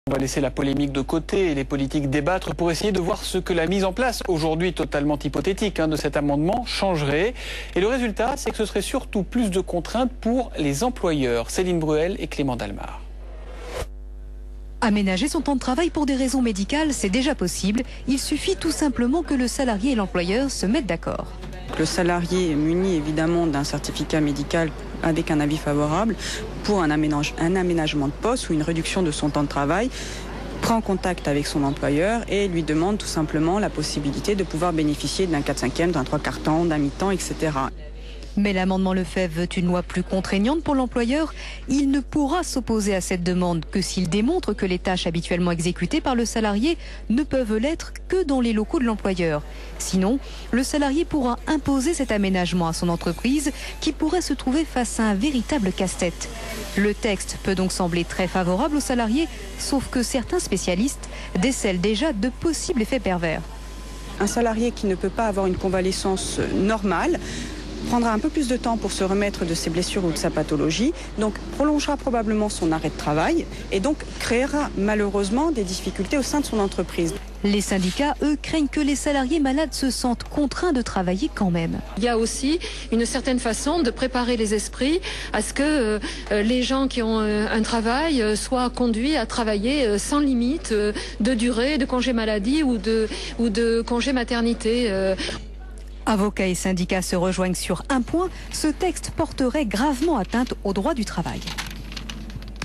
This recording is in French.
On va laisser la polémique de côté et les politiques débattre pour essayer de voir ce que la mise en place, aujourd'hui totalement hypothétique, de cet amendement changerait. Et le résultat, c'est que ce serait surtout plus de contraintes pour les employeurs. Céline Bruel et Clément Dalmar. Aménager son temps de travail pour des raisons médicales, c'est déjà possible. Il suffit tout simplement que le salarié et l'employeur se mettent d'accord. Le salarié est muni évidemment d'un certificat médical avec un avis favorable pour un aménagement de poste ou une réduction de son temps de travail, prend contact avec son employeur et lui demande tout simplement la possibilité de pouvoir bénéficier d'un 4/5e, d'un 3/4 temps, d'un mi-temps, etc. Mais l'amendement Lefebvre veut une loi plus contraignante pour l'employeur. Il ne pourra s'opposer à cette demande que s'il démontre que les tâches habituellement exécutées par le salarié ne peuvent l'être que dans les locaux de l'employeur. Sinon, le salarié pourra imposer cet aménagement à son entreprise qui pourrait se trouver face à un véritable casse-tête. Le texte peut donc sembler très favorable aux salariés, sauf que certains spécialistes décèlent déjà de possibles effets pervers. Un salarié qui ne peut pas avoir une convalescence normale prendra un peu plus de temps pour se remettre de ses blessures ou de sa pathologie, donc prolongera probablement son arrêt de travail et donc créera malheureusement des difficultés au sein de son entreprise. Les syndicats, eux, craignent que les salariés malades se sentent contraints de travailler quand même. Il y a aussi une certaine façon de préparer les esprits à ce que les gens qui ont un travail soient conduits à travailler sans limite de durée, de congé maladie ou de congé maternité. Avocats et syndicats se rejoignent sur un point, ce texte porterait gravement atteinte au droit du travail.